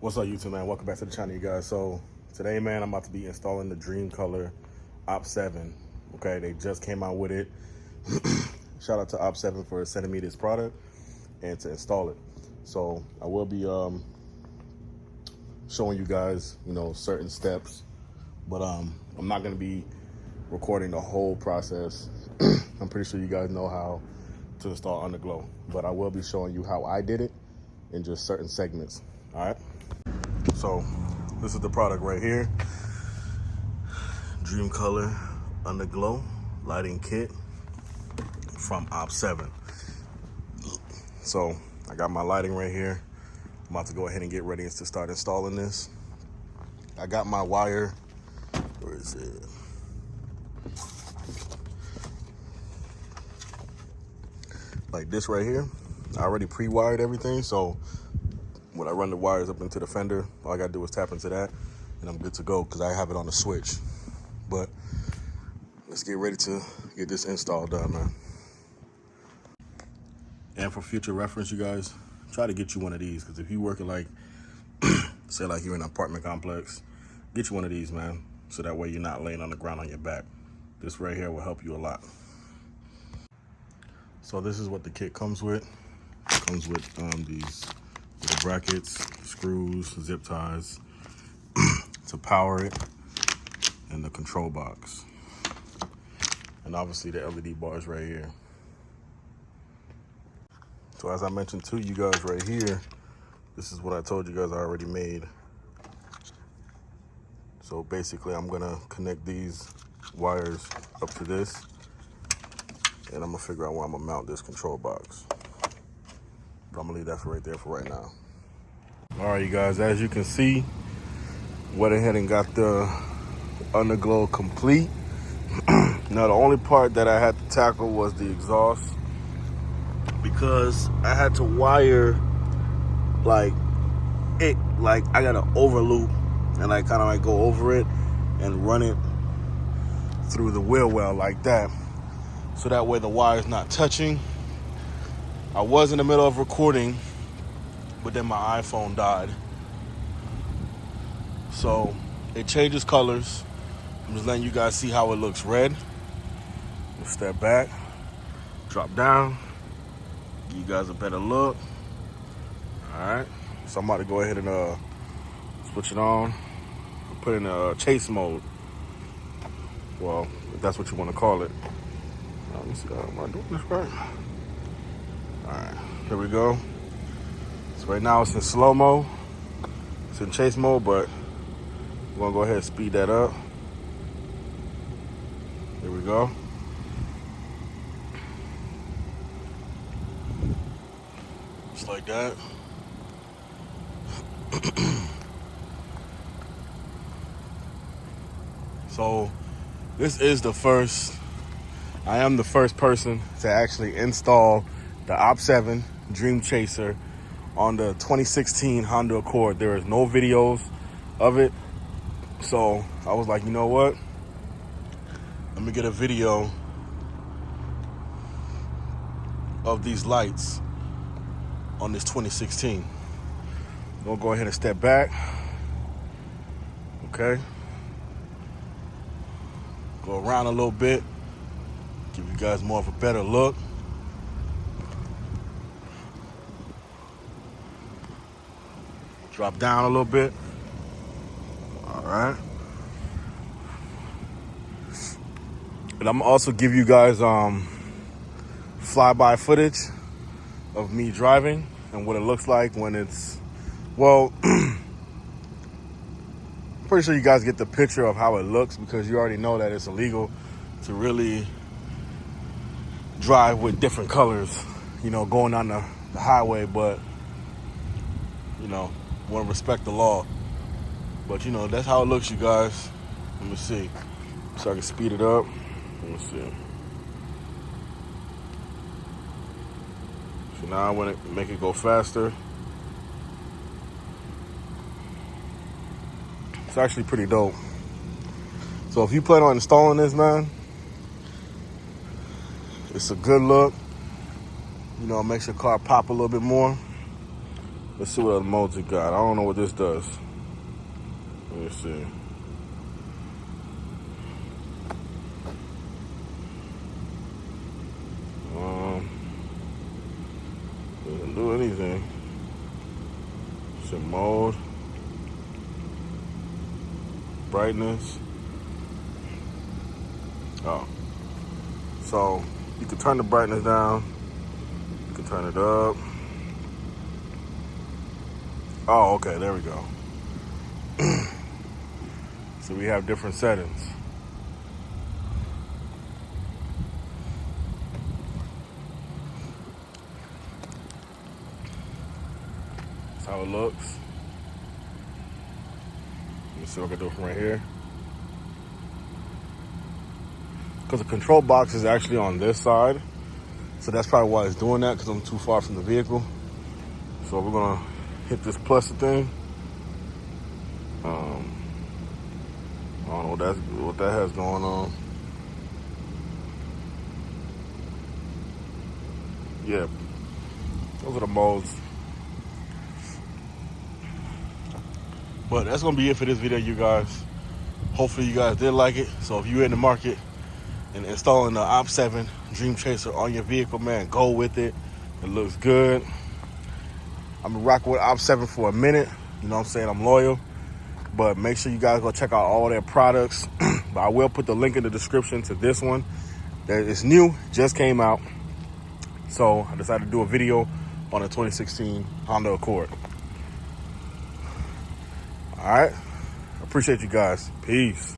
What's up, YouTube, man? Welcome back to the channel, you guys. So today, man, I'm about to be installing the DreamColor OPT7. Okay, they just came out with it. Shout out to OPT7 for sending me this product and to install it. So I will be showing you guys, certain steps, but I'm not gonna be recording the whole process. I'm pretty sure you guys know how to install Underglow, but I will be showing you how I did it in just certain segments. All right. So this is the product right here. DreamColor Underglow lighting kit from OPT7. So I got my lighting right here. I'm about to go ahead and get ready to start installing this. I got my wire. Where is it? Like this right here. I already pre-wired everything, so when I run the wires up into the fender, all I gotta do is tap into that and I'm good to go because I have it on the switch. But let's get ready to get this install done, man. And for future reference, you guys, try to get you one of these, because if you're working like, say like you're in an apartment complex, get you one of these, man, so that way you're not laying on the ground on your back. This right here will help you a lot. So this is what the kit comes with. It comes with these little brackets, screws, zip ties to power it, and the control box. And obviously the LED bars right here. So as I mentioned to you guys right here, this is what I told you guys I already made. So basically I'm gonna connect these wires up to this, and I'm gonna figure out where I'm gonna mount this control box. But I'm gonna leave that for right there for right now. All right, you guys, as you can see, went ahead and got the Underglow complete. Now the only part that I had to tackle was the exhaust, because I had to wire like I gotta overloop and like kind of like go over it and run it through the wheel well like that, so that way the wire's not touching. I was in the middle of recording, but then my iPhone died. So it changes colors. I'm just letting you guys see how it looks red. We'll step back, drop down, give you guys a better look. All right, so I'm about to go ahead and switch it on, put it in chase mode. Well, if that's what you want to call it. Let me see, am I doing this right? All right, here we go. So right now it's in slow-mo. It's in chase mode, but we're gonna go ahead and speed that up. Here we go. Just like that. So this is I am the first person to actually install the OPT7 Dream Chaser on the 2016 Honda Accord. There is no videos of it. So I was like, you know what? Let me get a video of these lights on this 2016. We'll go ahead and step back. Okay. Go around a little bit. Give you guys more of a better look. Drop down a little bit. All right. And I'm gonna also give you guys flyby footage of me driving and what it looks like when it's, well, pretty sure you guys get the picture of how it looks, because you already know that it's illegal to really drive with different colors, going on the highway, but, want to respect the law. But, that's how it looks, you guys. Let me see. So I can speed it up. Let me see. So now I want to make it go faster. It's actually pretty dope. So if you plan on installing this, man, it's a good look. Makes your car pop a little bit more. Let's see what other modes it got. I don't know what this does. Let me see. Doesn't do anything. It's in mode. Brightness. Oh. So you can turn the brightness down. You can turn it up. Oh, okay, there we go. So we have different settings. That's how it looks. Let me see what I can do from right here. Because the control box is actually on this side. So that's probably why it's doing that, because I'm too far from the vehicle. So we're gonna hit this plus thing. I don't know what that has going on. Yeah, those are the modes. But that's gonna be it for this video, you guys. Hopefully you guys did like it. So if you're in the market and installing the OPT7 Dream Chaser on your vehicle, man, go with it. It looks good. I'm gonna rock with OPT7 for a minute. You know what I'm saying? I'm loyal. But make sure you guys go check out all their products. But I will put the link in the description to this one. That is new, just came out. So I decided to do a video on a 2016 Honda Accord. All right. Appreciate you guys. Peace.